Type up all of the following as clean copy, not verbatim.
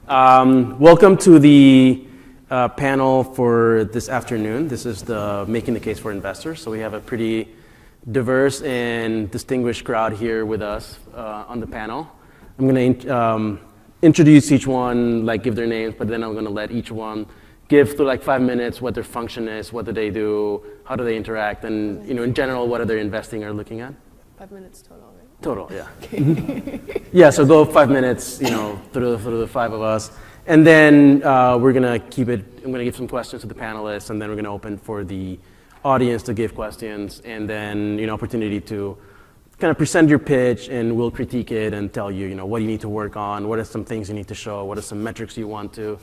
Welcome to the panel for this afternoon. This is the Making the Case for Investors. So we have a pretty diverse and distinguished crowd here with us on the panel. I'm going to introduce each one, give their names, but then I'm going to let each one give through 5 minutes what their function is, what do they do, how do they interact, and in general, what are they investing or looking at? 5 minutes total, right? Total, yeah. Yeah, so go 5 minutes, through the five of us. And then we're going to keep it, I'm going to give some questions to the panelists, and then we're going to open for the audience to give questions, and then, opportunity to kind of present your pitch, and we'll critique it and tell you, what you need to work on, what are some things you need to show, what are some metrics you want to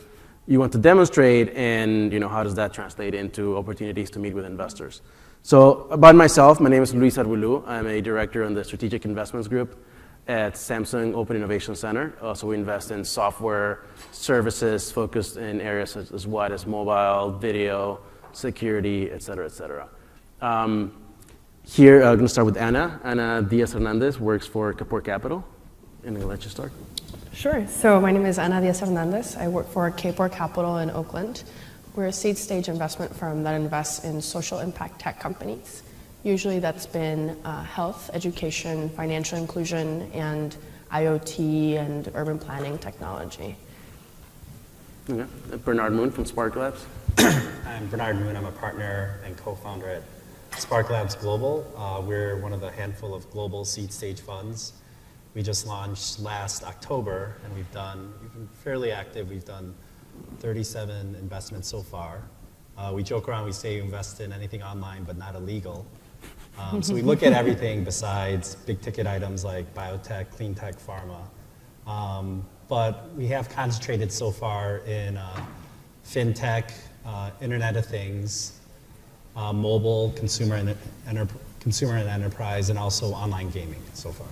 demonstrate, and, how does that translate into opportunities to meet with investors. So about myself, my name is Luis Arbulu. I'm a director on the Strategic Investments Group at Samsung Open Innovation Center. So we invest in software services focused in areas as wide as mobile, video, security, et cetera, et cetera. Here, I'm going to start with Ana. Ana Diaz Hernandez works for Kapor Capital. And I'm going to let you start. Sure. So my name is Ana Diaz Hernandez. I work for Kapor Capital in Oakland. We're a seed stage investment firm that invests in social impact tech companies. Usually that's been health, education, financial inclusion, and IoT and urban planning technology. Okay. Bernard Moon from Spark Labs. I'm Bernard Moon. I'm a partner and co-founder at Spark Labs Global. We're one of the handful of global seed stage funds. We just launched last October, and we've been fairly active. We've done 37 investments so far. We joke around, we say we invest in anything online but not illegal. So we look at everything besides big ticket items like biotech, clean tech, pharma. But we have concentrated so far in fintech, Internet of Things, mobile, consumer and enterprise, and also online gaming so far.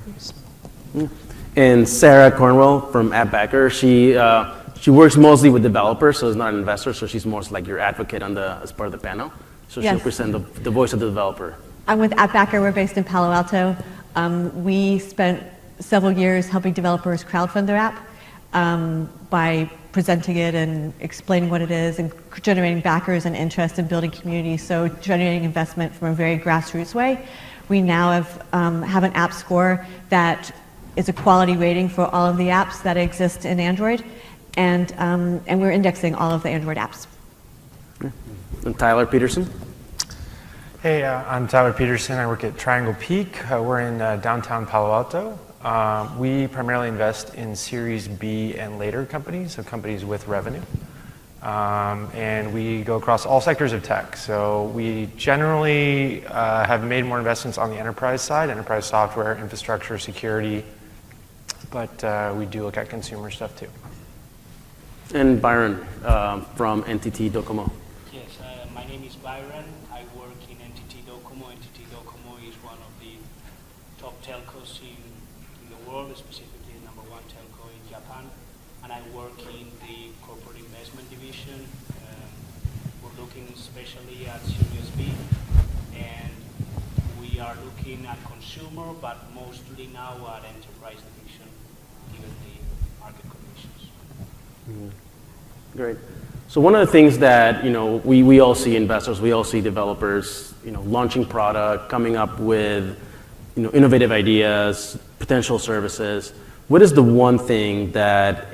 Yeah. And Sarah Cornwell from AppBacker, she works mostly with developers, so is not an investor, so she's more like your advocate as part of the panel. So Yes. She'll present the voice of the developer. I'm with AppBacker. We're based in Palo Alto. We spent several years helping developers crowdfund their app by presenting it and explaining what it is and generating backers and interest in building community, so generating investment from a very grassroots way. We now have an app score that is a quality rating for all of the apps that exist in Android, and we're indexing all of the Android apps. Yeah. And Tyler Peterson. Hey, I'm Tyler Peterson. I work at Triangle Peak. We're in downtown Palo Alto. We primarily invest in Series B and later companies, so companies with revenue. And we go across all sectors of tech. So we generally have made more investments on the enterprise side, enterprise software, infrastructure, security, but we do look at consumer stuff too. And Byron from NTT Docomo. Yes, my name is Byron. I work in NTT Docomo. NTT Docomo is one of the top telcos in the world, specifically the #1 telco in Japan. And I work in the corporate investment division. We're looking especially at Series B, and we are looking at consumer, but mostly now at enterprise division, given the market conditions. Great. So one of the things that we all see investors, we all see developers, launching product, coming up with innovative ideas, potential services. What is the one thing that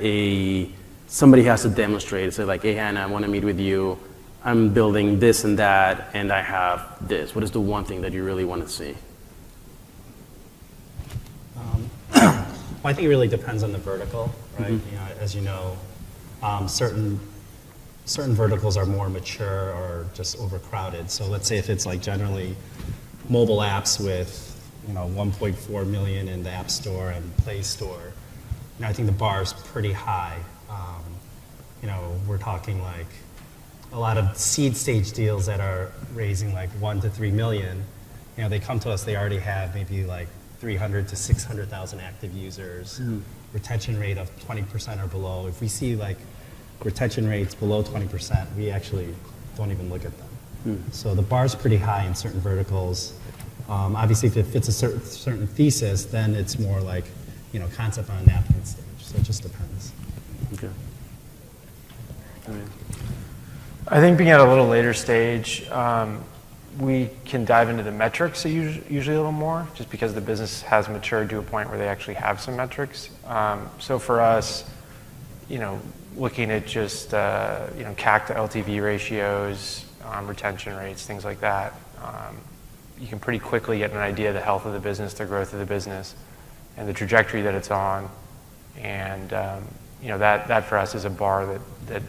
somebody has to demonstrate? Say hey Hannah, I want to meet with you. I'm building this and that, and I have this. What is the one thing that you really want to see? Well, I think it really depends on the vertical, right? Mm-hmm. As you know, certain verticals are more mature or just overcrowded. So let's say if it's generally mobile apps with 1.4 million in the App Store and Play Store, I think the bar is pretty high. We're talking a lot of seed stage deals that are raising 1 to 3 million. They come to us, they already have maybe 300 to 600,000 active users, retention rate of 20% or below. If we see retention rates below 20%, we actually don't even look at them. So the bar's pretty high in certain verticals. Obviously, if it fits a certain thesis, then it's more concept on a napkin stage. So it just depends. Okay. I think being at a little later stage, we can dive into the metrics usually a little more, just because the business has matured to a point where they actually have some metrics. So for us, looking at just CAC to LTV ratios, retention rates, things like that, you can pretty quickly get an idea of the health of the business, the growth of the business, and the trajectory that it's on. And that for us is a bar that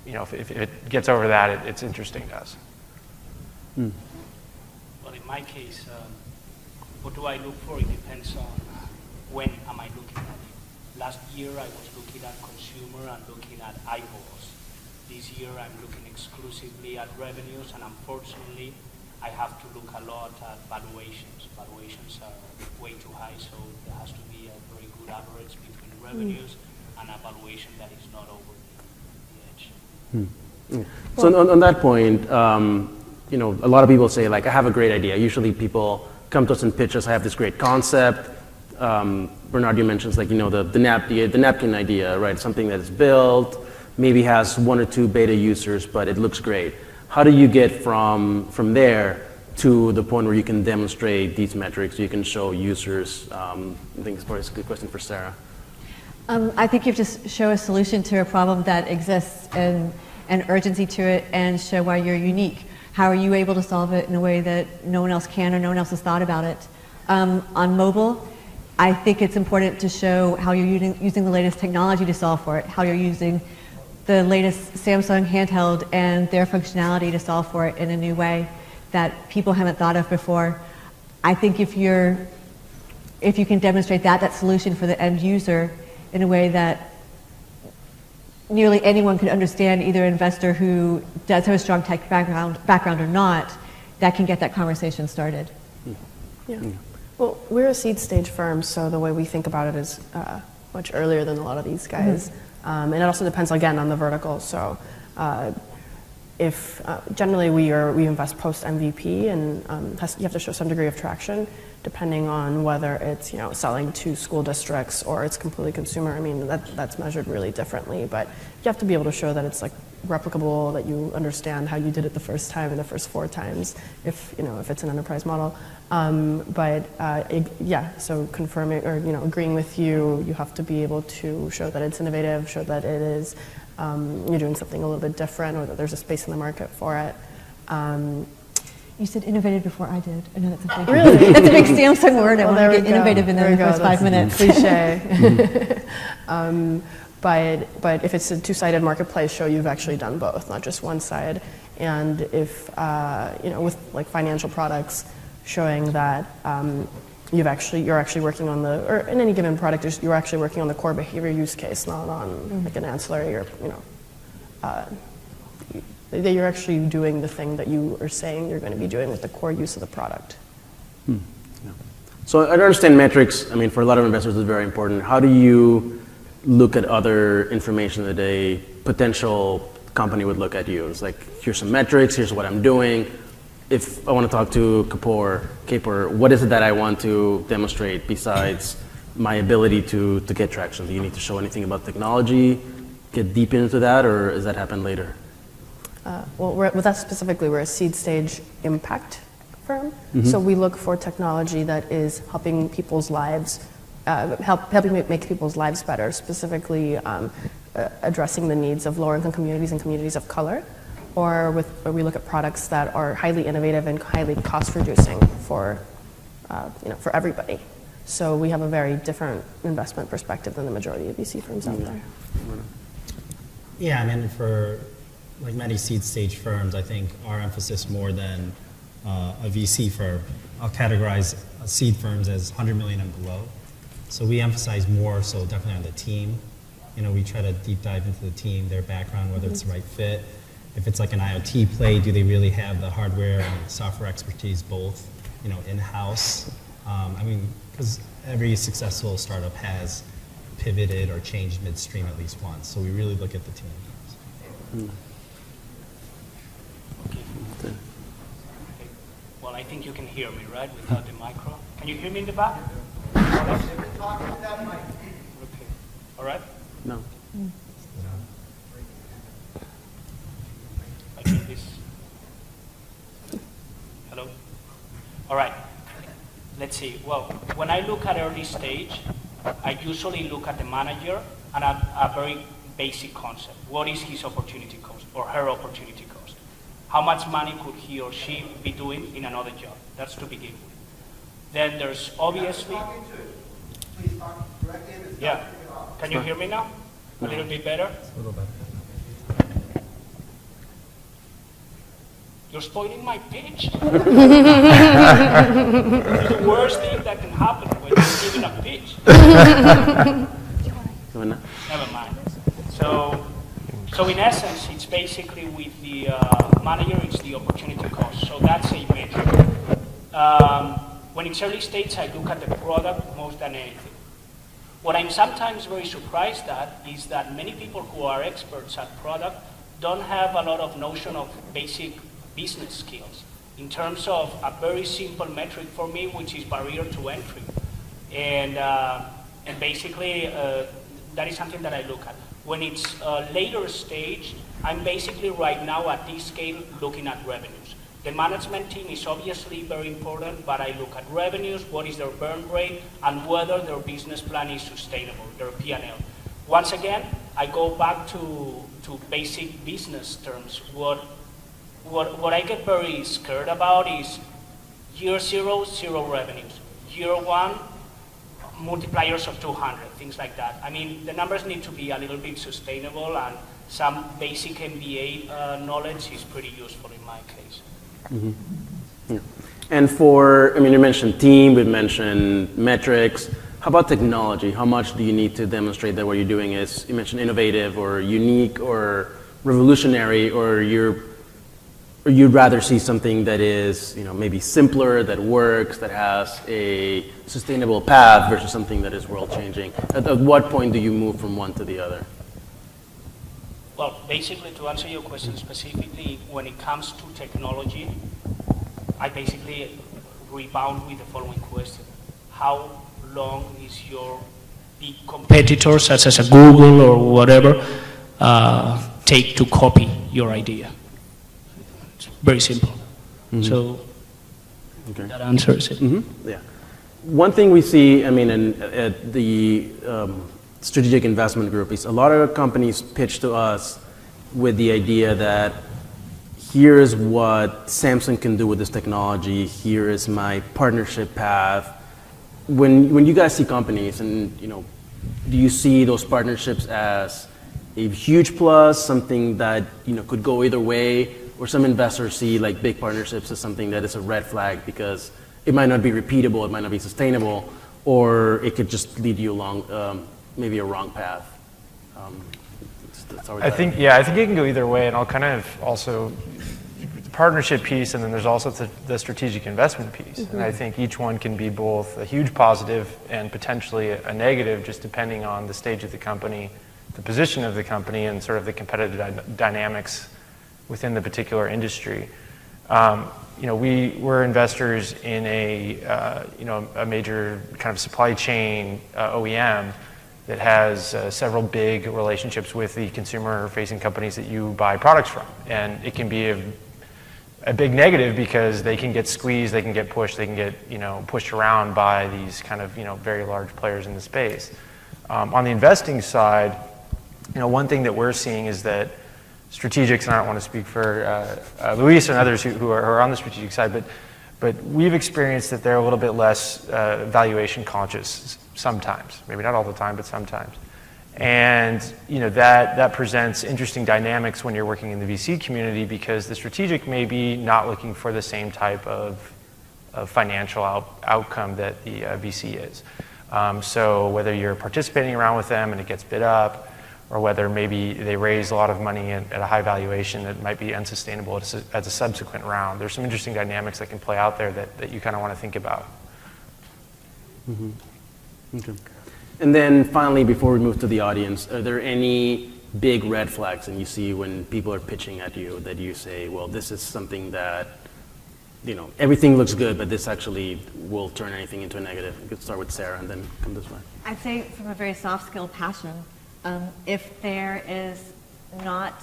if it gets over that, it's interesting to us. Well, in my case, what do I look for? It depends on when am I looking at it. Last year, I was looking at consumer and looking at eyeballs. This year, I'm looking exclusively at revenues, and unfortunately, I have to look a lot at valuations. Valuations are way too high, so there has to be a very good average between revenues and a valuation that is not over the edge. So on that point, a lot of people say, like, I have a great idea. Usually people come to us and pitch us, I have this great concept. Bernard, you mentioned, like, the napkin idea, right? Something that is built, maybe has 1 or 2 beta users, but it looks great. How do you get from there to the point where you can demonstrate these metrics, you can show users? I think it's probably a good question for Sarah. I think you have to show a solution to a problem that exists and urgency to it, and show why you're unique. How are you able to solve it in a way that no one else can or no one else has thought about it? On mobile, I think it's important to show how you're using the latest technology to solve for it, how you're using the latest Samsung handheld and their functionality to solve for it in a new way that people haven't thought of before. I think if you can demonstrate that solution for the end user in a way that nearly anyone could understand, either an investor who does have a strong tech background or not, that can get that conversation started. Yeah. Well, we're a seed stage firm, so the way we think about it is much earlier than a lot of these guys. And it also depends, again, on the vertical. So if generally we invest post MVP, and you have to show some degree of traction, depending on whether it's selling to school districts or it's completely consumer. I mean, that's measured really differently, but you have to be able to show that it's like replicable, that you understand how you did it the first time and the first 4 times, if it's an enterprise model. So confirming or agreeing with you, you have to be able to show that it's innovative, show that it is you're doing something a little bit different, or that there's a space in the market for it. You said innovative before I did. I know that's a big, really? that's a big Samsung word. I want to get innovative in there the first 5 minutes. Cliche. But if it's a 2-sided marketplace, show you've actually done both, not just one side. And if with like financial products, showing that you're actually working on or in any given product, you're actually working on the core behavior use case, not on like an ancillary or that you're actually doing the thing that you are saying you're going to be doing with the core use of the product. Yeah. So I understand metrics. I mean, for a lot of investors, it's very important. How do you look at other information that a potential company would look at you? It's like, here's some metrics, here's what I'm doing. If I want to talk to Kapor, what is it that I want to demonstrate besides my ability to get traction? Do you need to show anything about technology, get deep into that, or does that happen later? With us specifically, we're a seed stage impact firm. So we look for technology that is helping people's lives, helping make people's lives better, specifically addressing the needs of lower income communities and communities of color, or we look at products that are highly innovative and highly cost reducing for everybody. So we have a very different investment perspective than the majority of VC firms out there. Yeah, I mean, for like many seed stage firms, I think our emphasis more than a VC firm, I'll categorize seed firms as 100 million and below. So we emphasize more so definitely on the team. We try to deep dive into the team, their background, whether it's the right fit. If it's like an IoT play, do they really have the hardware and software expertise both, in-house? I mean, because every successful startup has pivoted or changed midstream at least once. So we really look at the team. Okay. Well, I think you can hear me, right, without the micro. Can you hear me in the back? Okay. All right? No. All right. Let's see. Well, when I look at early stage, I usually look at the manager and a very basic concept. What is his opportunity cost or her opportunity cost? How much money could he or she be doing in another job? That's to begin with. Then there's obviously... Please talk directly into the Yeah. Can you hear me now? A little bit better? A little better. You're spoiling my pitch. It's the worst thing that can happen when you're giving a pitch. Never mind. So in essence, it's basically with the manager, it's the opportunity cost. So that's a metric. When it's early stage, I look at the product most than anything. What I'm sometimes very surprised at is that many people who are experts at product don't have a lot of notion of basic business skills in terms of a very simple metric for me, which is barrier to entry. And basically, that is something that I look at. When it's a later stage, I'm basically right now at this scale looking at revenues. The management team is obviously very important, but I look at revenues, what is their burn rate, and whether their business plan is sustainable, their P&L. Once again, I go back to basic business terms. What I get very scared about is year 0, 0 revenues. Year 1, multipliers of 200, things like that. I mean, the numbers need to be a little bit sustainable, and some basic MBA knowledge is pretty useful in my case. Mm-hmm. Yeah. And you mentioned team, we've mentioned metrics. How about technology? How much do you need to demonstrate that what you're doing is, you mentioned innovative or unique or revolutionary, or you'd rather see something that is, maybe simpler, that works, that has a sustainable path versus something that is world-changing? At what point do you move from one to the other? Well, basically, to answer your question specifically, when it comes to technology, I basically rebound with the following question. How long is your big competitor, such as a Google or whatever, take to copy your idea? It's very simple. Mm-hmm. So that answers it. Mm-hmm. Yeah. One thing we see, at the strategic investment group is a lot of companies pitch to us with the idea that here's what Samsung can do with this technology, here is my partnership path. When you guys see companies, and do you see those partnerships as a huge plus, something that could go either way, or some investors see like big partnerships as something that is a red flag because it might not be repeatable, it might not be sustainable, or it could just lead you along maybe a wrong path? I think it can go either way, and I'll kind of also the partnership piece, and then there's also the strategic investment piece. Mm-hmm. And I think each one can be both a huge positive and potentially a negative, just depending on the stage of the company, the position of the company, and sort of the competitive dynamics within the particular industry. We're investors in a major kind of supply chain OEM that has several big relationships with the consumer-facing companies that you buy products from. And it can be a big negative because they can get squeezed, they can get pushed, they can get pushed around by these kind of very large players in the space. On the investing side, one thing that we're seeing is that strategics, and I don't want to speak for Luis and others who are on the strategic side, but we've experienced that they're a little bit less valuation conscious sometimes. Maybe not all the time, but sometimes. And that presents interesting dynamics when you're working in the VC community, because the strategic may be not looking for the same type of financial outcome that the VC is. So whether you're participating around with them and it gets bid up, or whether maybe they raise a lot of money at a high valuation that might be unsustainable as a subsequent round. There's some interesting dynamics that can play out there that you kind of want to think about. Mm-hmm. Okay. And then finally, before we move to the audience, are there any big red flags that you see when people are pitching at you that you say, well, this is something that, everything looks good, but this actually will turn anything into a negative? You could start with Sarah and then come this way. I'd say from a very soft skill passion, if there is not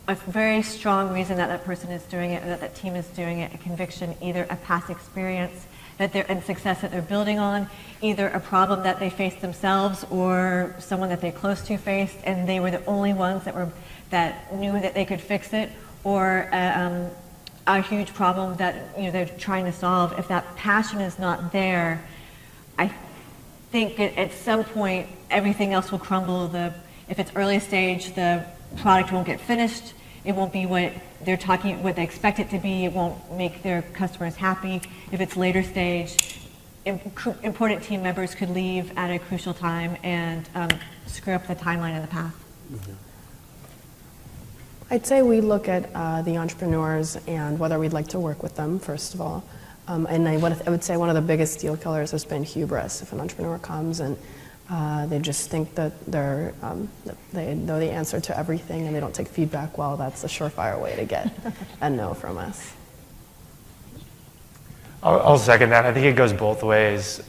a very strong reason that that person is doing it, or that that team is doing it, a conviction, either a past experience that they're and success that they're building on, either a problem that they faced themselves or someone that they're close to faced, and they were the only ones that knew that they could fix it, or a huge problem that they're trying to solve. If that passion is not there, I think at some point everything else will crumble. If it's early stage, the product won't get finished. It won't be what they expect it to be. It won't make their customers happy. If it's later stage, important team members could leave at a crucial time and screw up the timeline and the path. Mm-hmm. I'd say we look at the entrepreneurs and whether we'd like to work with them, first of all. And I would say one of the biggest deal killers has been hubris. If an entrepreneur comes and they just think that that they know the answer to everything and they don't take feedback, well, that's a surefire way to get a no from us. I'll second that. I think it goes both ways.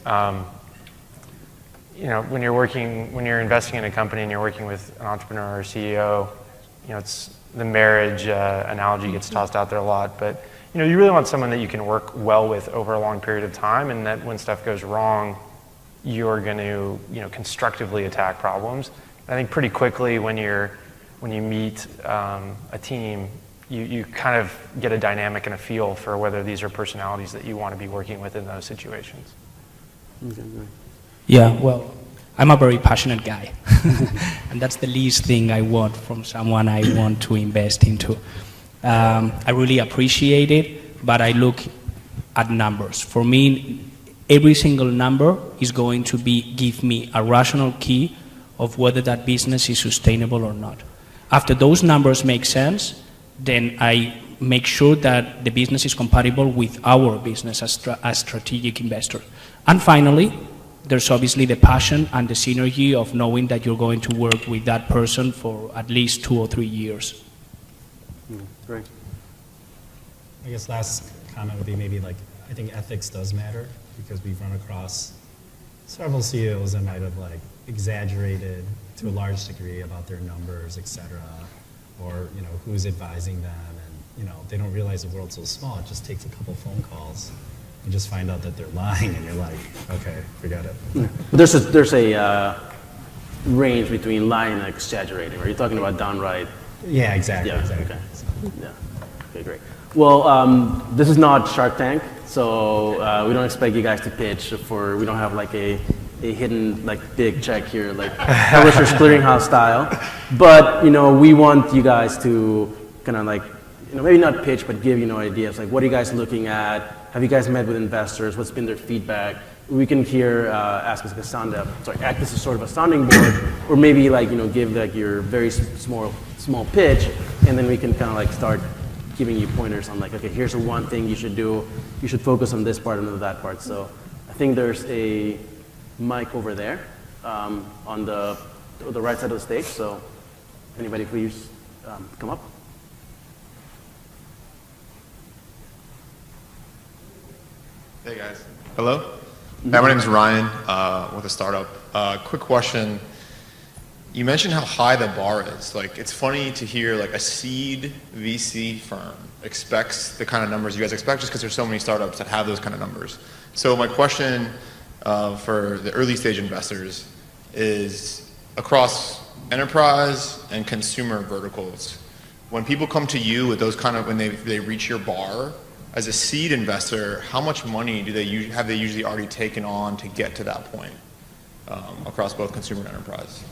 When you're investing in a company and you're working with an entrepreneur or CEO, it's the marriage analogy gets tossed out there a lot, but you really want someone that you can work well with over a long period of time, and that when stuff goes wrong, you're going to constructively attack problems. I think pretty quickly when you meet a team, you kind of get a dynamic and a feel for whether these are personalities that you want to be working with in those situations. Yeah, well, I'm a very passionate guy, and that's the least thing I want from someone I want to invest into. I really appreciate it, but I look at numbers. For me, every single number is going to give me a rational key of whether that business is sustainable or not. After those numbers make sense, then I make sure that the business is compatible with our business as strategic investor. And finally, there's obviously the passion and the synergy of knowing that you're going to work with that person for at least 2 or 3 years. Great. I guess last comment would be maybe I think ethics does matter, because we've run across several CEOs that might have exaggerated to a large degree about their numbers, et cetera, or who's advising them, and they don't realize the world's so small. It just takes a couple phone calls. You just find out that they're lying, and you're like, okay, forget it. Yeah. But there's a range between lying and exaggerating. Are you talking about downright? Yeah, exactly. Yeah, exactly. okay. Yeah. Okay, great. Well, this is not Shark Tank, so we don't expect you guys to pitch we don't have a hidden big check here, Publishers Clearinghouse style. But we want you guys to kind of maybe not pitch, but give ideas what are you guys looking at? Have you guys met with investors? What's been their feedback? We can ask as act as a sort of a sounding board, or maybe give your very small pitch, and then we can kind of start giving you pointers on okay, here's the one thing you should do. You should focus on this part and on that part. So I think there's a mic over there on the right side of the stage. So anybody please come up. Hey guys. Hello? Hi, my name is Ryan with a startup. Quick question. You mentioned how high the bar is. It's funny to hear a seed VC firm expects the kind of numbers you guys expect, just because there's so many startups that have those kind of numbers. So my question for the early stage investors is, across enterprise and consumer verticals, when people come to you with those when they reach your bar, as a seed investor, how much money have they usually already taken on to get to that point across both consumer and enterprise?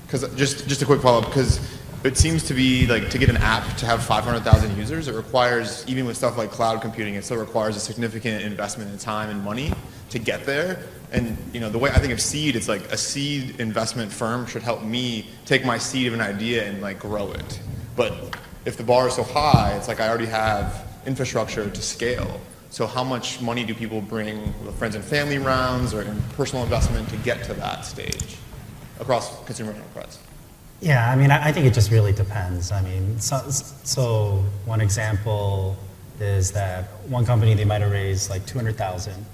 Because just a quick follow-up, because it seems to be to get an app to have 500,000 users, it requires, even with stuff like cloud computing, it still requires a significant investment in time and money to get there. And the way I think of seed, it's a seed investment firm should help me take my seed of an idea and grow it. But if the bar is so high, it's I already have infrastructure to scale. So how much money do people bring with friends and family rounds or in personal investment to get to that stage across consumer and enterprise? Yeah, I think it just really depends. So one example is that one company, they might have raised 200,000.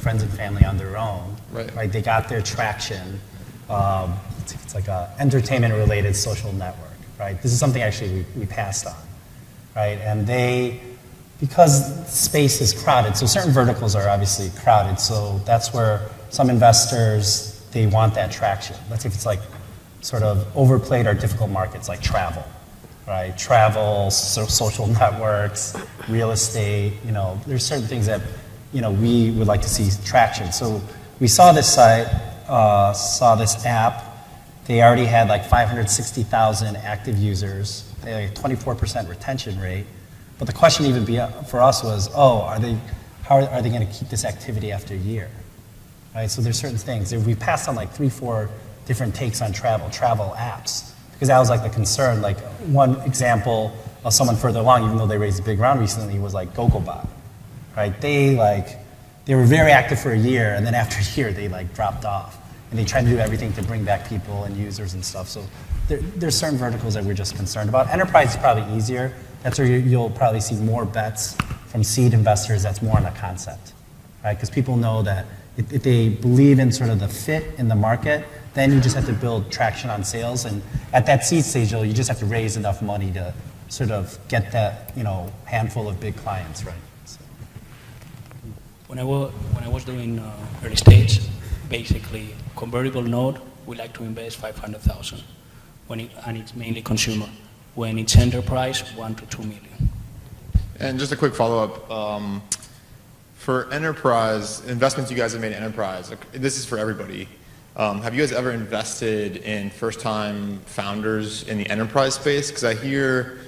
friends and family on their own. Right. They got their traction it's like a entertainment-related social network, right? This is something actually we passed on, right? And because space is crowded, so certain verticals are obviously crowded, so that's where some investors, they want that traction. Let's say if it's like sort of overplayed or difficult markets like travel, right? Travel, social networks, real estate, there's certain things that, we would like to see traction. So we saw this site, saw this app. They already had like 560,000 active users. They had a 24% retention rate. But the question even for us was, how are they going to keep this activity after a year? Right? So there's certain things. We passed on like 3-4 different takes on travel apps, because that was like the concern. Like one example of someone further along, even though they raised a big round recently, was like Gogobot. Right? They were very active for a year, and then after a year they like dropped off. And they tried to do everything to bring back people and users and stuff. So there's certain verticals that we're just concerned about. Enterprise is probably easier. That's where you'll probably see more bets from seed investors that's more on the concept, right? Because people know that if they believe in sort of the fit in the market, then you just have to build traction on sales. And at that seed stage, you just have to raise enough money to sort of get that handful of big clients, right? So. When I was doing early stage, basically convertible note, we like to invest 500,000, and it's mainly consumer. When it's enterprise, 1 to 2 million. And just a quick follow-up. For enterprise, investments you guys have made in enterprise, this is for everybody. Have you guys ever invested in first-time founders in the enterprise space? Because I hear,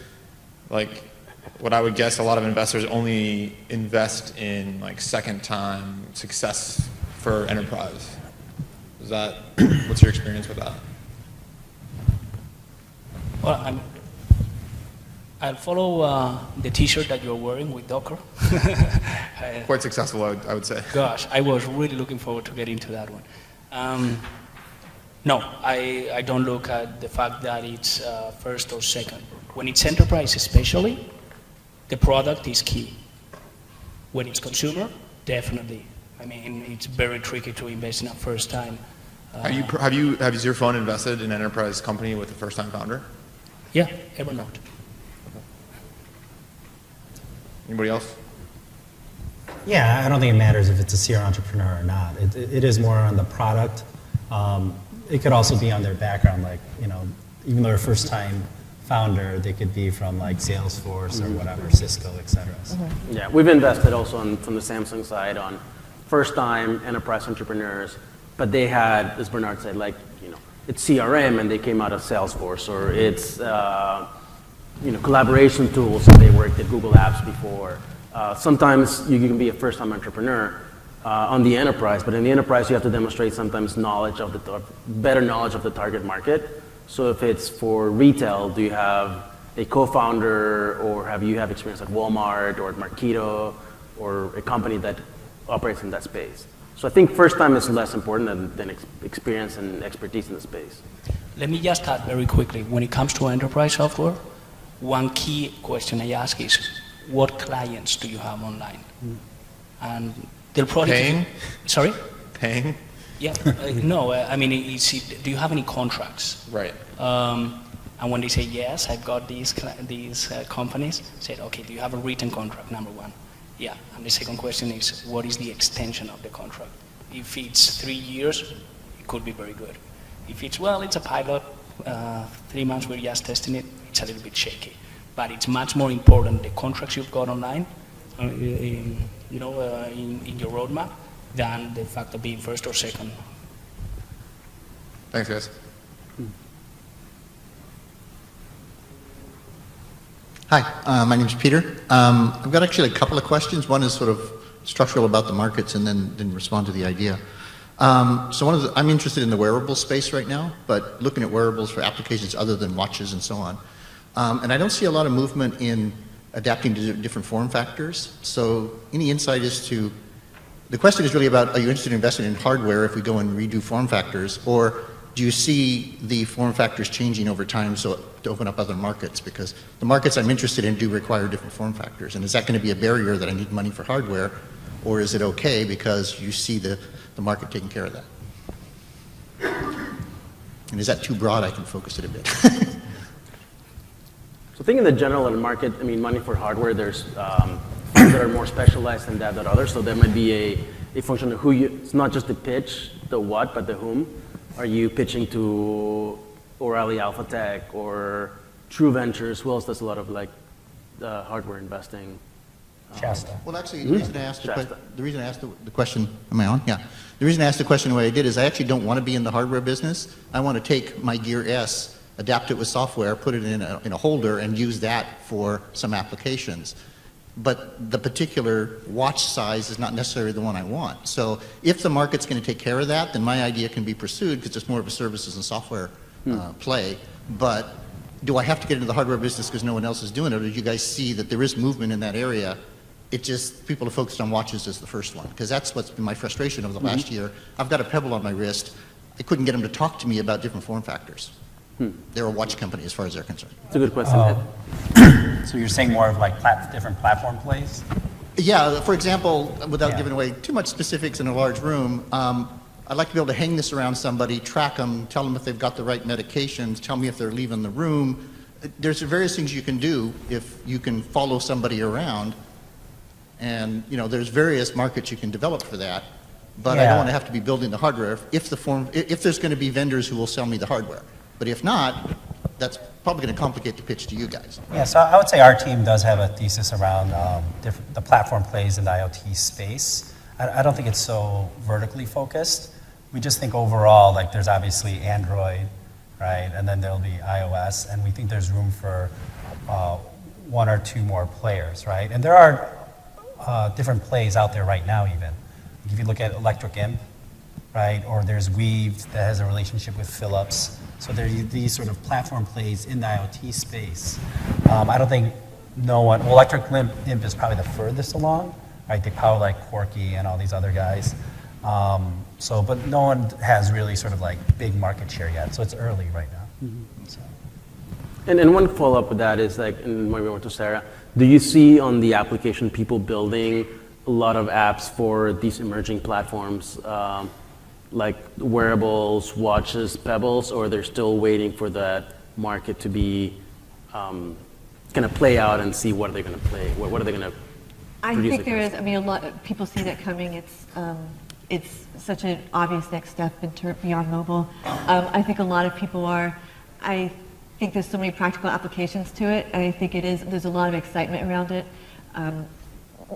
like, what I would guess a lot of investors only invest in, like, second-time success for enterprise. What's your experience with that? Well, I'll follow the T-shirt that you're wearing with Docker. Quite successful, I would say. Gosh, I was really looking forward to get into that one. No, I don't look at the fact that it's first or second. When it's enterprise especially, the product is key. When it's consumer, definitely. I mean, it's very tricky to invest in a first time. Has your fund invested in an enterprise company with a first-time founder? Yeah, Evernote. Anybody else? Yeah, I don't think it matters if it's a serial entrepreneur or not. It is more on the product. It could also be on their background, like, even though they're a first-time founder, they could be from like Salesforce or whatever, Cisco, et cetera. So. Yeah, we've invested also from the Samsung side on first-time enterprise entrepreneurs, but they had, as Bernard said, like, it's CRM and they came out of Salesforce, or it's collaboration tools and they worked at Google Apps before. Sometimes you can be a first-time entrepreneur on the enterprise, but in the enterprise you have to demonstrate sometimes better knowledge of the target market. So if it's for retail, do you have a co-founder, or have experience at Walmart or at Marketo or a company that operates in that space? So I think first time is less important than experience and expertise in the space. Let me just add very quickly, when it comes to enterprise software, one key question I ask is, what clients do you have online? And they'll probably... Paying? Sorry? Paying? Yeah, no, I mean, do you have any contracts? Right. And when they say, yes, I've got these companies, said, okay, do you have a written contract, number one? Yeah, and the second question is, what is the extension of the contract? If it's 3 years, it could be very good. If it's a pilot, 3 months we're just testing it, it's a little bit shaky. But it's much more important, the contracts you've got online, in your roadmap, than the fact of being first or second. Thanks, guys. Hi, my name's Peter. I've got actually a couple of questions. One is sort of structural about the markets, and then respond to the idea. So I'm interested in the wearable space right now, but looking at wearables for applications other than watches and so on. And I don't see a lot of movement in adapting to different form factors. So any insight as to, the question is really about, are you interested in investing in hardware if we go and redo form factors, or do you see the form factors changing over time so to open up other markets? Because the markets I'm interested in do require different form factors. And is that going to be a barrier that I need money for hardware, or is it okay because you see the market taking care of that? And is that too broad? I can focus it a bit. So thinking the general market, I mean, money for hardware, there's firms that are more specialized in that than others. So there might be a function of who you, it's not just the pitch, the what, but the whom. Are you pitching to O'Reilly Alpha Tech or True Ventures? Who else does a lot of like hardware investing? Shasta. Well, actually, the reason I asked the question, am I on? Yeah. The reason I asked the question the way I did is I actually don't want to be in the hardware business. I want to take my Gear S, adapt it with software, put it in a holder, and use that for some applications. But the particular watch size is not necessarily the one I want. So if the market's going to take care of that, then my idea can be pursued because it's more of a services and software play. But do I have to get into the hardware business because no one else is doing it, or do you guys see that there is movement in that area? It just, people are focused on watches as the first one, because that's what's been my frustration over the last year. I've got a Pebble on my wrist. I couldn't get them to talk to me about different form factors. They're a watch company as far as they're concerned. It's a good question. So you're saying more of like different platform plays? Yeah, for example, without giving away too much specifics in a large room, I'd like to be able to hang this around somebody, track them, tell them if they've got the right medications, tell me if they're leaving the room. There's various things you can do if you can follow somebody around. And, you know, there's various markets you can develop for that. But I don't want to have to be building the hardware if there's going to be vendors who will sell me the hardware. But if not, that's probably going to complicate the pitch to you guys. Yeah, so I would say our team does have a thesis around the platform plays in the IoT space. I don't think it's so vertically focused. We just think overall, like there's obviously Android, right? And then there'll be iOS, and we think there's room for one or two more players, right? And there are different plays out there right now even. If you look at Electric Imp, right? Or there's Weave that has a relationship with Philips. So there are these sort of platform plays in the IoT space. I don't think Electric Imp is probably the furthest along, right? They power like Quirky and all these other guys. But no one has really sort of like big market share yet. So it's early right now. So. And one follow-up with that is like, and maybe over to Sarah, do you see on the application people building a lot of apps for these emerging platforms, like wearables, watches, Pebbles, or they're still waiting for that market to be kind of play out and see what are they going to play, what are they going to I think there is, I mean, a lot of people see that coming. It's such an obvious next step beyond mobile. I think a lot of people are, I think there's so many practical applications to it, and I think there's a lot of excitement around it.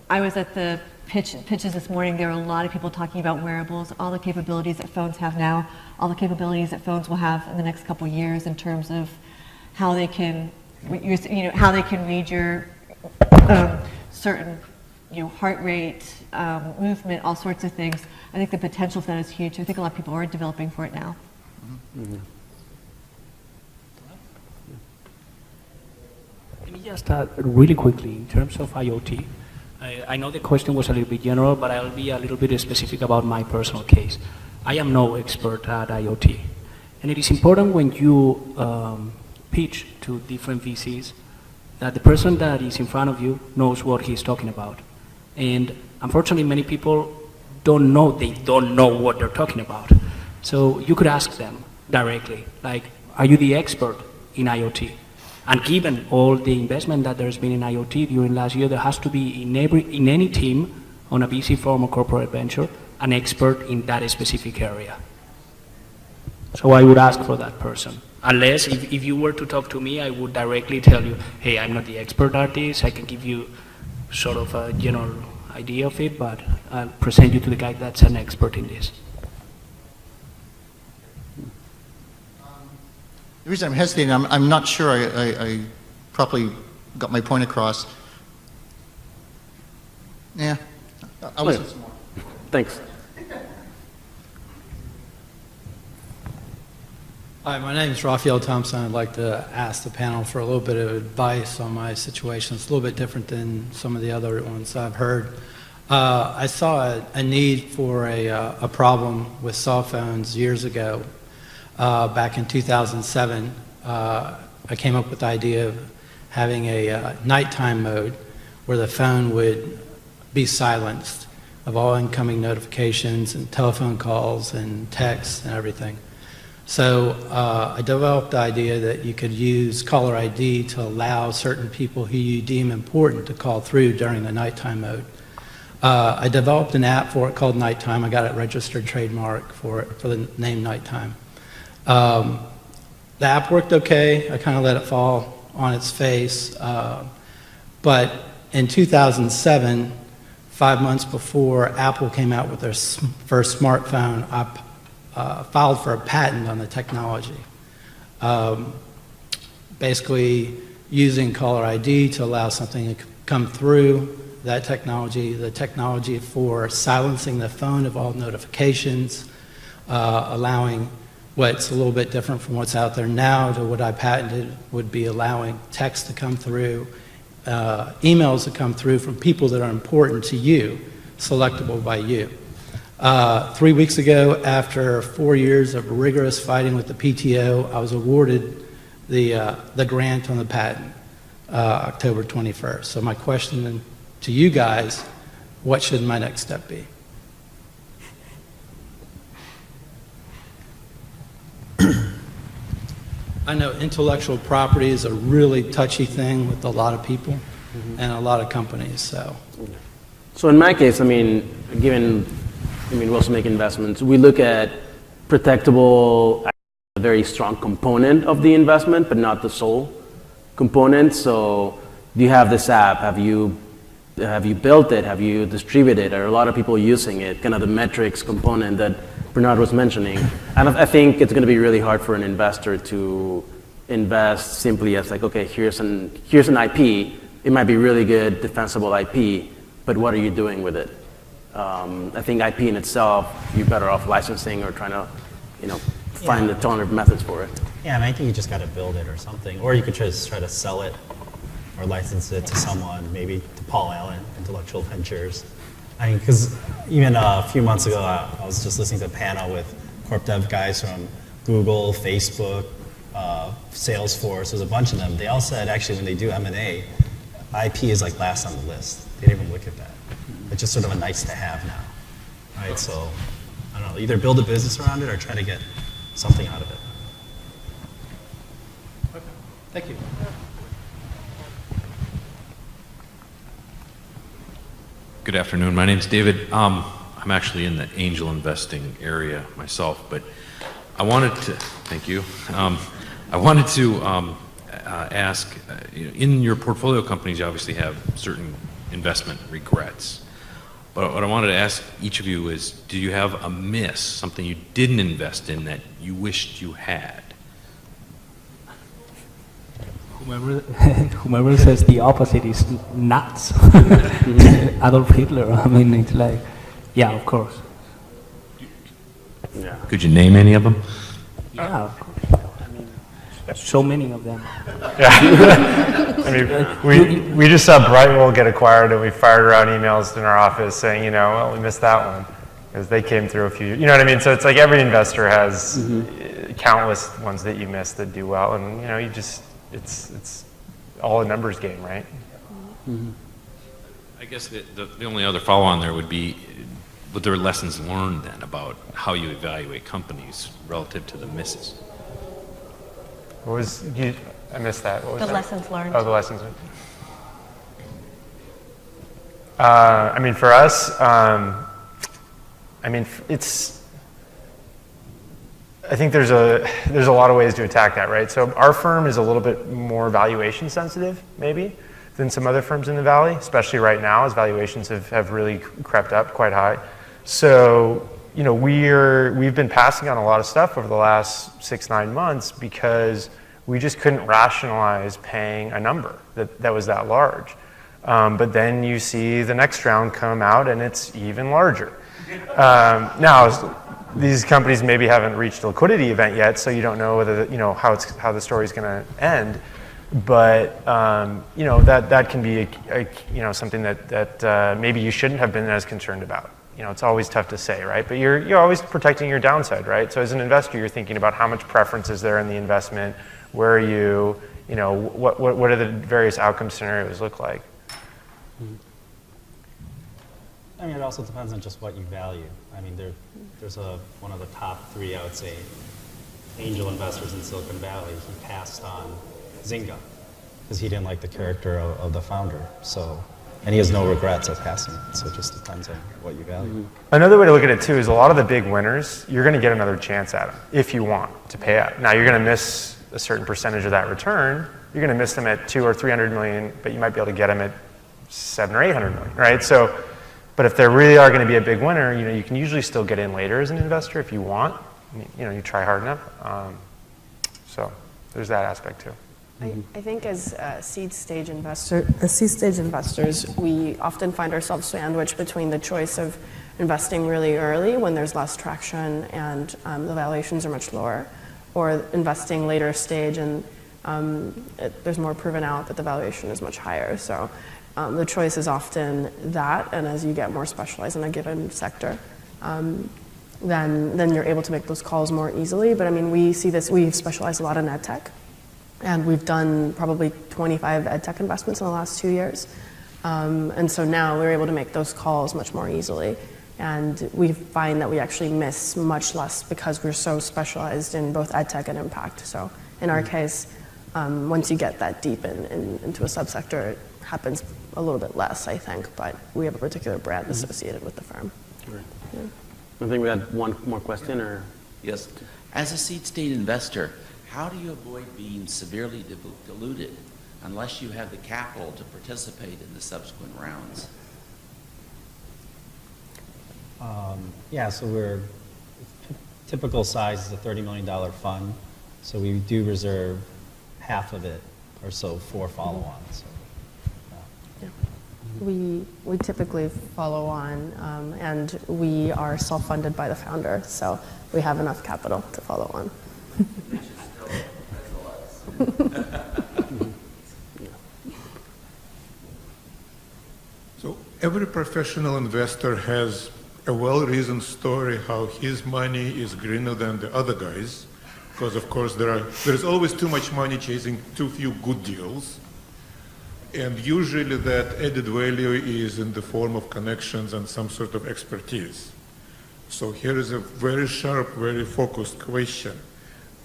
I was at the pitches this morning. There were a lot of people talking about wearables, all the capabilities that phones have now, all the capabilities that phones will have in the next couple of years in terms of how they can, how they can read your certain, heart rate, movement, all sorts of things. I think the potential for that is huge. I think a lot of people are developing for it now. Mm-hmm. Let me just really quickly, in terms of IoT, I know the question was a little bit general, but I'll be a little bit specific about my personal case. I am no expert at IoT. And it is important when you pitch to different VCs that the person that is in front of you knows what he's talking about. And unfortunately, many people don't know what they're talking about. So you could ask them directly, like, are you the expert in IoT? And given all the investment that there's been in IoT during last year, there has to be in any team on a VC firm or corporate venture, an expert in that specific area. So I would ask for that person. Unless if you were to talk to me, I would directly tell you, hey, I'm not the expert at this. I can give you sort of a general idea of it, but I'll present you to the guy that's an expert in this. The reason I'm hesitating, I'm not sure I properly got my point across. Yeah, I'll listen some more. Thanks. Hi, my name is Raphael Thompson. I'd like to ask the panel for a little bit of advice on my situation. It's a little bit different than some of the other ones I've heard. I saw a need for a problem with cell phones years ago. Back in 2007, I came up with the idea of having a nighttime mode where the phone would be silenced of all incoming notifications and telephone calls and texts and everything. So I developed the idea that you could use caller ID to allow certain people who you deem important to call through during the nighttime mode. I developed an app for it called Nighttime. I got it registered trademark for it, for the name Nighttime. The app worked okay. I kind of let it fall on its face. But in 2007, 5 months before Apple came out with their first smartphone, I filed for a patent on the technology. Basically, using caller ID to allow something to come through that technology, the technology for silencing the phone of all notifications, allowing what's a little bit different from what's out there now to what I patented would be allowing text to come through, emails to come through from people that are important to you, selectable by you. 3 weeks ago, after 4 years of rigorous fighting with the PTO, I was awarded the grant on the patent, October 21st. So my question to you guys, what should my next step be? I know intellectual property is a really touchy thing with a lot of people and a lot of companies, so. So in my case, I mean, we also make investments. We look at protectable, a very strong component of the investment, but not the sole component. So do you have this app? Have you built it? Have you distributed it? Are a lot of people using it? Kind of the metrics component that Bernard was mentioning. And I think it's going to be really hard for an investor to invest simply as like, okay, here's an IP. It might be really good, defensible IP, but what are you doing with it? I think IP in itself, you're better off licensing or trying to, find a ton of methods for it. Yeah, I think you just got to build it or something. Or you could just try to sell it or license it to someone, maybe to Paul Allen, Intellectual Ventures. I mean, because even a few months ago, I was just listening to a panel with corp dev guys from Google, Facebook, Salesforce. There's a bunch of them. They all said, actually, when they do M&A, IP is like last on the list. They didn't even look at that. It's just sort of a nice to have now, right? So, I don't know, either build a business around it or try to get something out of it. Okay. Thank you. Good afternoon. My name's David. I'm actually in the angel investing area myself, but I wanted to, thank you. I wanted to ask, in your portfolio companies, you obviously have certain investment regrets. But what I wanted to ask each of you is, do you have a miss, something you didn't invest in that you wished you had? Whomever says the opposite is nuts. Adolf Hitler, I mean, it's like, yeah, of course. Yeah. Could you name any of them? Yeah, of course. I mean, so many of them. Yeah. I mean, we just saw Brightwell get acquired, and we fired around emails in our office saying, well, we missed that one because they came through a few. You know what I mean? So it's like every investor has countless ones that you miss that do well, and you just it's all a numbers game, right? Mm-hmm. I guess the only other follow-on there would be, would there lessons learned then about how you evaluate companies relative to the misses? What was I missed that. What was The that? lessons learned. Oh, the lessons learned. I mean, for us, I think there's a lot of ways to attack that, right? So our firm is a little bit more valuation sensitive, maybe, than some other firms in the Valley, especially right now as valuations have really crept up quite high. So, we've been passing on a lot of stuff over the last 6-9 months because we just couldn't rationalize paying a number that was that large. But then you see the next round come out and it's even larger. Now, these companies maybe haven't reached a liquidity event yet, so you don't know whether how the story's going to end. But that can be something that maybe you shouldn't have been as concerned about. It's always tough to say, right? But you're always protecting your downside, right? So as an investor, you're thinking about how much preference is there in the investment, where are you, what do the various outcome scenarios look like? I mean, it also depends on just what you value. I mean, there's one of the top 3, I would say, angel investors in Silicon Valley, he passed on Zynga because he didn't like the character of the founder. So, and he has no regrets of passing it. So it just depends on what you value. Another way to look at it too is a lot of the big winners, you're going to get another chance at them if you want to pay out. Now you're going to miss a certain percentage of that return. You're going to miss them at 200 or 300 million, but you might be able to get them at 700 or 800 million, right? So, but if there really are going to be a big winner, you can usually still get in later as an investor if you want. You try hard enough. So there's that aspect too. I think as seed stage investors, we often find ourselves sandwiched between the choice of investing really early when there's less traction and the valuations are much lower, or investing later stage and there's more proven out, but the valuation is much higher. So the choice is often that, and as you get more specialized in a given sector, then you're able to make those calls more easily. But I mean, we see this, we've specialized a lot in ed tech, and we've done probably 25 ed tech investments in the last 2 years. And so now we're able to make those calls much more easily. And we find that we actually miss much less because we're so specialized in both ed tech and impact. So in our case, once you get that deep into a subsector, it happens a little bit less, I think, but we have a particular brand associated with the firm. Sure. Yeah. I think we had one more question, or? Yes. As a seed stage investor, how do you avoid being severely diluted unless you have the capital to participate in the subsequent rounds? Yeah, so we're typical size is a $30 million fund, so we do reserve half of it or so for follow-ons. So, yeah. We typically follow on, and we are self-funded by the founder, so we have enough capital to follow on. So every professional investor has a well-reasoned story how his money is greener than the other guys, because of course there's always too much money chasing too few good deals, and usually that added value is in the form of connections and some sort of expertise. So here is a very sharp, very focused question,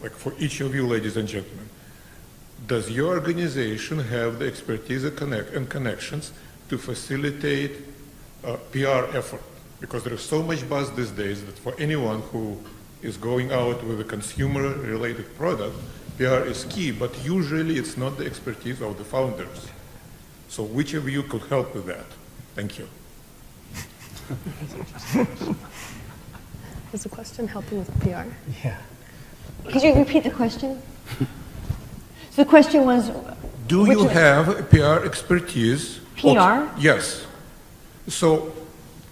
like for each of you, ladies and gentlemen. Does your organization have the expertise and connections to facilitate a PR effort? Because there is so much buzz these days that for anyone who is going out with a consumer-related product, PR is key, but usually it's not the expertise of the founders. So which of you could help with that? Thank you. Was the question helping with PR? Yeah. Could you repeat the question? So the question was... Do you have PR expertise? PR? Yes. So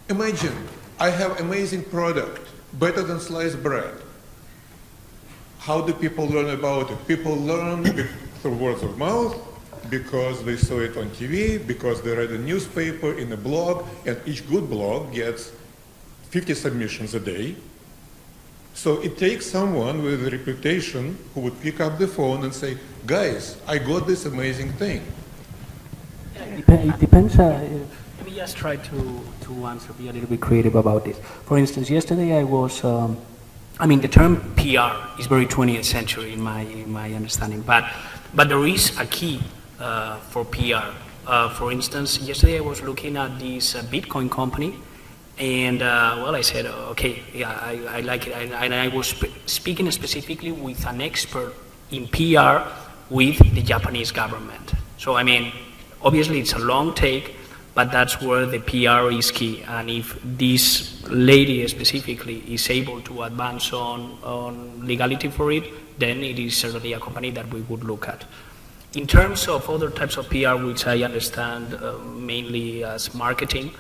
imagine I have amazing product, better than sliced bread. How do people learn about it? People learn through words of mouth, because they saw it on TV, because they read a newspaper, in a blog, and each good blog gets 50 submissions a day. So it takes someone with a reputation who would pick up the phone and say, guys, I got this amazing thing. It depends. Let me just try to answer, be a little bit creative about this. For instance, yesterday I was, the term PR is very 20th century in my understanding, but there is a key for PR. For instance, yesterday I was looking at this Bitcoin company, and I said, okay, yeah, I like it, and I was speaking specifically with an expert in PR with the Japanese government. So obviously it's a long take, but that's where the PR is key. And if this lady specifically is able to advance on legality for it, then it is certainly a company that we would look at. In terms of other types of PR, which I understand mainly as marketing,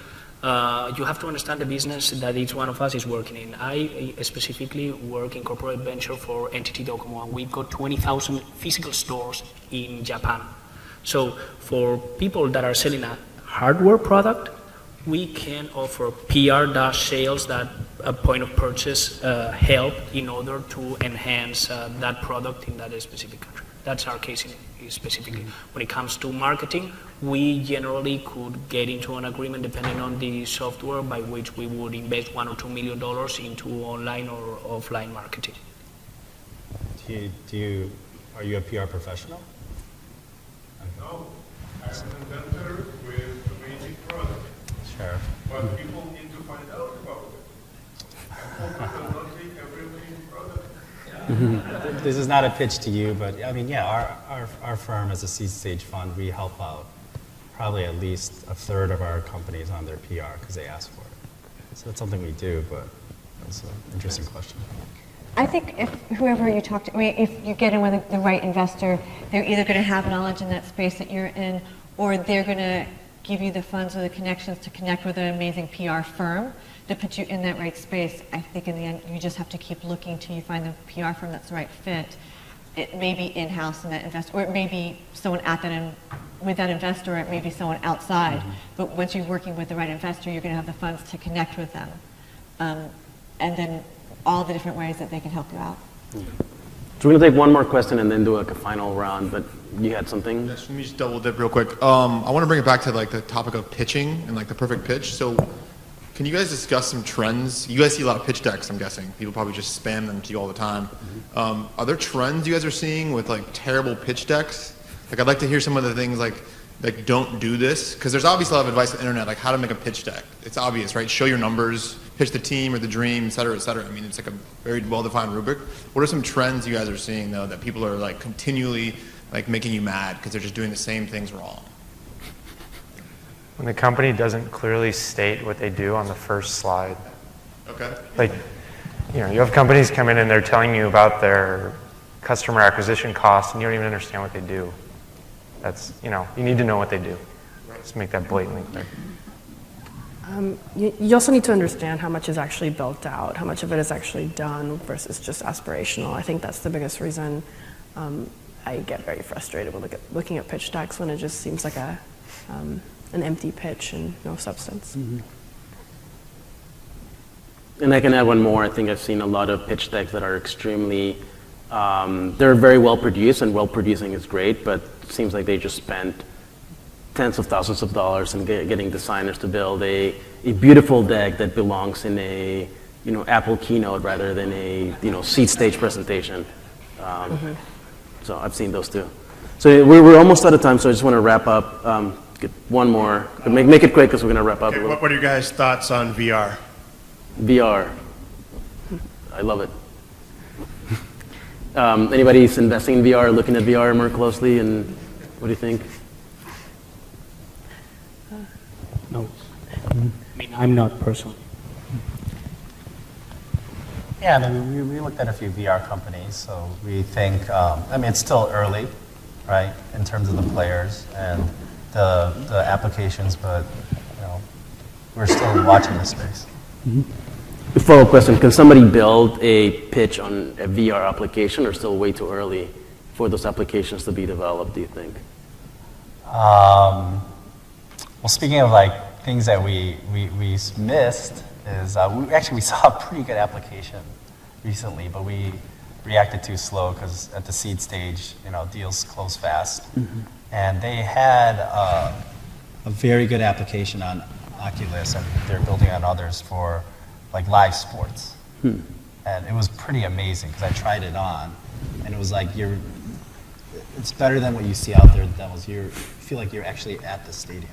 you have to understand the business that each one of us is working in. I specifically work in corporate venture for NTT Docomo, and we've got 20,000 physical stores in Japan. So for people that are selling a hardware product, we can offer PR-sales, that point of purchase help in order to enhance that product in that specific country. That's our case specifically. When it comes to marketing, we generally could get into an agreement depending on the software by which we would invest $1 or $2 million into online or offline marketing. Are you a PR professional? No, I'm an inventor with amazing product. Sure. But people need to find out about it. And focus on not being everything product. This is not a pitch to you, but I mean, yeah, our firm as a seed stage fund, we help out probably at least a third of our companies on their PR because they ask for it. So that's something we do, but that's an interesting question. I think if whoever you talk to, I mean, if you get in with the right investor, they're either going to have knowledge in that space that you're in, or they're going to give you the funds or the connections to connect with an amazing PR firm to put you in that right space. I think in the end, you just have to keep looking till you find the PR firm that's the right fit. It may be in-house in that investor, or it may be someone at that with that investor, or it may be someone outside. Mm-hmm. But once you're working with the right investor, you're going to have the funds to connect with them. And then all the different ways that they can help you out. So we're going to take one more question and then do like a final round, but you had something? Yes, let me just double dip real quick. I want to bring it back to like the topic of pitching and like the perfect pitch. So can you guys discuss some trends? You guys see a lot of pitch decks, I'm guessing. People probably just spam them to you all the time. Mm-hmm. Are there trends you guys are seeing with like terrible pitch decks? Like I'd like to hear some of the things like don't do this, because there's obviously a lot of advice on the internet, like how to make a pitch deck. It's obvious, right? Show your numbers, pitch the team or the dream, et cetera, et cetera. I mean, it's like a very well-defined rubric. What are some trends you guys are seeing, though, that people are like continually like making you mad because they're just doing the same things wrong? When the company doesn't clearly state what they do on the first slide. Okay. Like, you know, you have companies come in and they're telling you about their customer acquisition costs and you don't even understand what they do. That's, you know, you need to know what they do. Just make that blatantly clear. You also need to understand how much is actually built out, how much of it is actually done versus just aspirational. I think that's the biggest reason I get very frustrated with looking at pitch decks when it just seems like an empty pitch and no substance. Mm-hmm. And I can add one more. I think I've seen a lot of pitch decks that are extremely, they're very well produced, and well producing is great, but it seems like they just spent tens of thousands of dollars in getting designers to build a beautiful deck that belongs in a Apple keynote rather than a seed stage presentation. So I've seen those too. So we're almost out of time, so I just want to wrap up. Get one more. Make it quick because we're going to wrap up. Okay, what are your guys' thoughts on VR? VR. I love it. Anybody's investing in VR, looking at VR more closely, and what do you think? No. I mean, I'm not personally. Yeah, I mean, we looked at a few VR companies, so we think, I mean, it's still early, right, in terms of the players and the applications, but, we're still watching the space. Mm-hmm. A follow-up question, can somebody build a pitch on a VR application, or still way too early for those applications to be developed, do you think? Well, speaking of like things that we missed is we saw a pretty good application recently, but we reacted too slow because at the seed stage, deals close fast. Mm-hmm. And they had a very good application on Oculus, and they're building on others for like live sports. And it was pretty amazing because I tried it on, and it was like it's better than what you see out there in demos. You feel like you're actually at the stadium.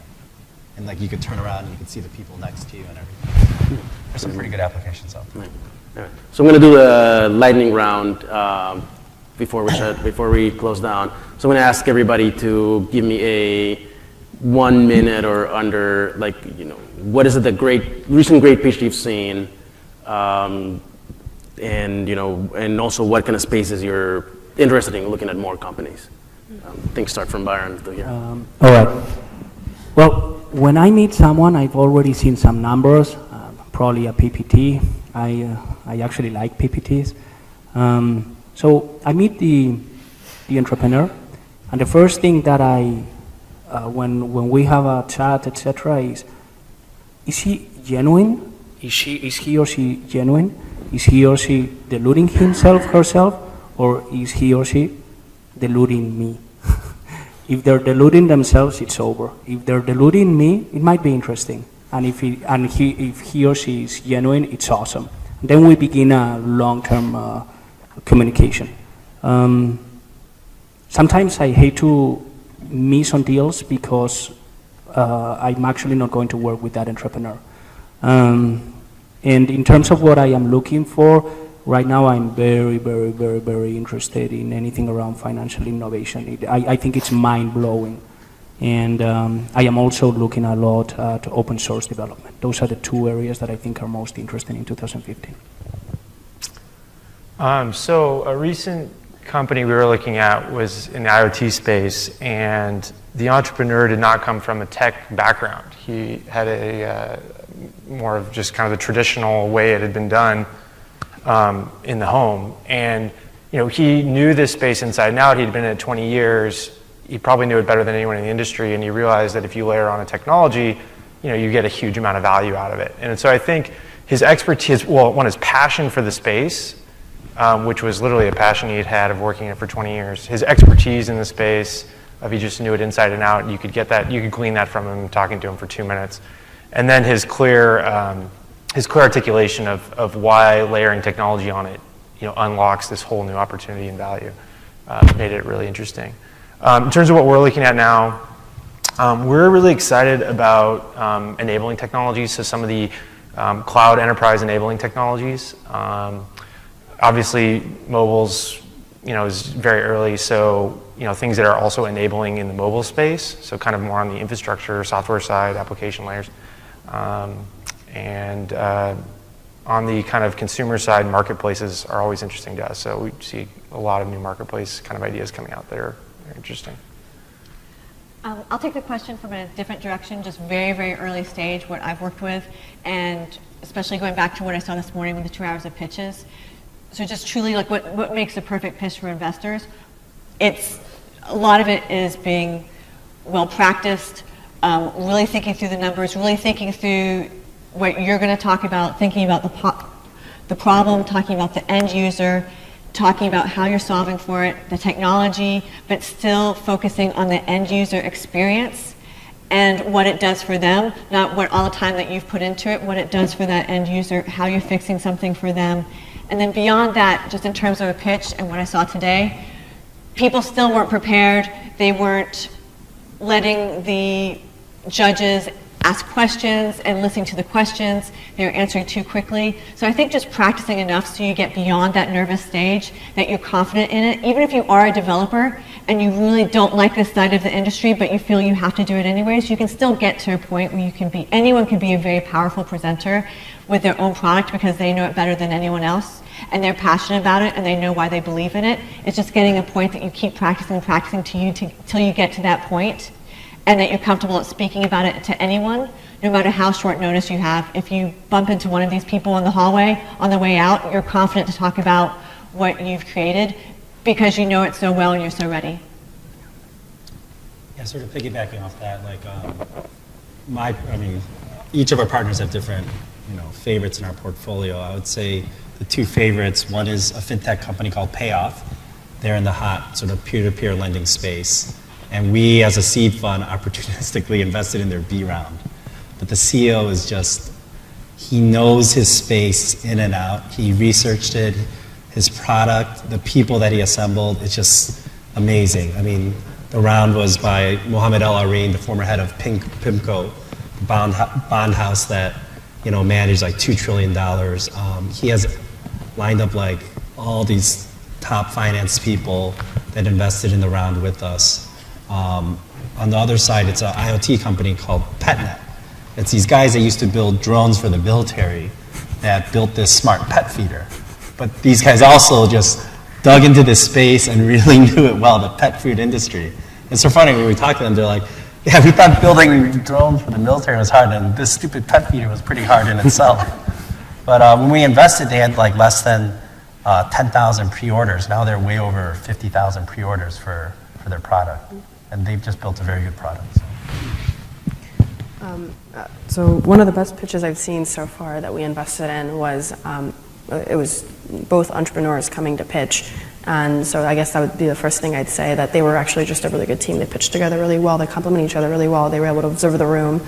And like you could turn around and you could see the people next to you and everything. There's some pretty good applications out there. All right. So I'm going to do a lightning round before we close down. So I'm going to ask everybody to give me a 1 minute or under, what is it recent great pitch you've seen, and also what kind of spaces you're interested in looking at more companies. Things start from Byron to here. All right. Well, when I meet someone, I've already seen some numbers, probably a PPT. I actually like PPTs. So I meet the entrepreneur, and the first thing that when we have a chat, etc., is he genuine? Is he or she genuine? Is he or she deluding himself, herself, or is he or she deluding me? If they're deluding themselves, it's over. If they're deluding me, it might be interesting. And if he or she is genuine, it's awesome. Then we begin a long-term communication. Sometimes I hate to miss on deals because I'm actually not going to work with that entrepreneur. And in terms of what I am looking for, right now I'm very, very, very, very interested in anything around financial innovation. I think it's mind-blowing. And I am also looking a lot at open source development. Those are the two areas that I think are most interesting in 2015. So a recent company we were looking at was in the IoT space, and the entrepreneur did not come from a tech background. He had a more of just kind of the traditional way it had been done in the home. And he knew this space inside and out. He'd been in it 20 years. He probably knew it better than anyone in the industry, and he realized that if you layer on a technology, you get a huge amount of value out of it. And so I think his expertise, his passion for the space, which was literally a passion he'd had of working in it for 20 years. His expertise in the space, if he just knew it inside and out, you could get that, you could glean that from him talking to him for 2 minutes. And then his clear articulation of why layering technology on it, unlocks this whole new opportunity and value, made it really interesting. In terms of what we're looking at now, we're really excited about enabling technologies, so some of the cloud enterprise enabling technologies. Obviously, mobile's is very early, so things that are also enabling in the mobile space, so kind of more on the infrastructure, software side, application layers. And on the kind of consumer side, marketplaces are always interesting to us, so we see a lot of new marketplace kind of ideas coming out there. Interesting. I'll take the question from a different direction, just very, very early stage, what I've worked with, and especially going back to what I saw this morning with the 2 hours of pitches. So just truly like what makes a perfect pitch for investors. A lot of it is being well practiced, really thinking through the numbers, really thinking through what you're going to talk about, thinking about the problem, talking about the end user, talking about how you're solving for it, the technology, but still focusing on the end user experience and what it does for them, not what all the time that you've put into it, what it does for that end user, how you're fixing something for them. And then beyond that, just in terms of a pitch and what I saw today, people still weren't prepared. They weren't letting the judges ask questions and listening to the questions. They were answering too quickly. So I think just practicing enough so you get beyond that nervous stage, that you're confident in it. Even if you are a developer and you really don't like this side of the industry, but you feel you have to do it anyways, you can still get to a point where anyone can be a very powerful presenter with their own product because they know it better than anyone else and they're passionate about it and they know why they believe in it. It's just getting a point that you keep practicing till you get to that point, and that you're comfortable at speaking about it to anyone, no matter how short notice you have. If you bump into one of these people in the hallway on the way out, you're confident to talk about what you've created because you know it so well and you're so ready. Yeah, sort of piggybacking off that, each of our partners have different, favorites in our portfolio. I would say the 2 favorites, one is a fintech company called Payoff. They're in the hot sort of peer-to-peer lending space. And we, as a seed fund, opportunistically invested in their B round. But the CEO is he knows his space in and out. He researched it, his product, the people that he assembled. It's just amazing. I mean, the round was by Mohammed El Areen, the former head of PIMCO, the bond house that managed like $2 trillion. He has lined up like all these top finance people that invested in the round with us. On the other side, it's an IoT company called PetNet. It's these guys that used to build drones for the military that built this smart pet feeder. But these guys also just dug into this space and really knew it well, the pet food industry. It's so funny when we talk to them, they're like, yeah, we thought building drones for the military was hard, and this stupid pet feeder was pretty hard in itself. But when we invested, they had like less than 10,000 pre-orders. Now they're way over 50,000 pre-orders for their product. And they've just built a very good product. So one of the best pitches I've seen so far that we invested in was, it was both entrepreneurs coming to pitch. And so I guess that would be the first thing I'd say, that they were actually just a really good team. They pitched together really well. They complement each other really well. They were able to observe the room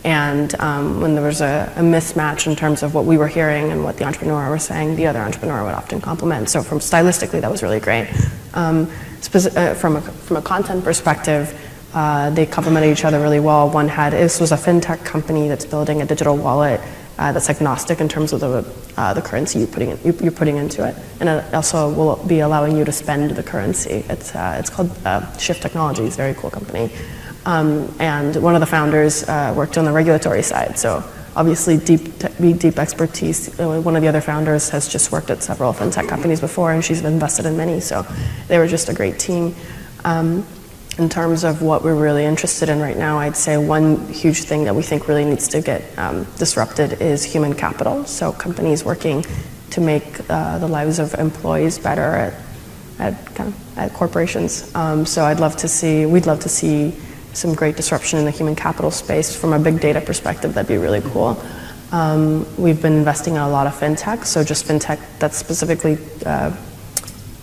And when there was a mismatch in terms of what we were hearing and what the entrepreneur was saying, the other entrepreneur would often complement. So from stylistically, that was really great. From a content perspective, they complemented each other really well. This was a fintech company that's building a digital wallet that's agnostic in terms of the currency you're putting into it, and it also will be allowing you to spend the currency. It's called Shift Technologies, very cool company. And one of the founders worked on the regulatory side, so obviously deep expertise. One of the other founders has just worked at several fintech companies before, and she's invested in many, so they were just a great team. In terms of what we're really interested in right now, I'd say one huge thing that we think really needs to get disrupted is human capital. So companies working to make the lives of employees better at corporations. So we'd love to see some great disruption in the human capital space from a big data perspective. That'd be really cool. We've been investing in a lot of fintech, so just fintech that's specifically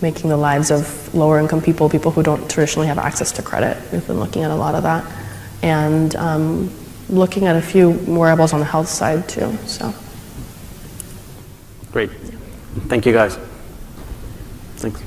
making the lives of lower income people who don't traditionally have access to credit. We've been looking at a lot of that. And looking at a few wearables on the health side too, so. Great. Thank you guys. Thanks.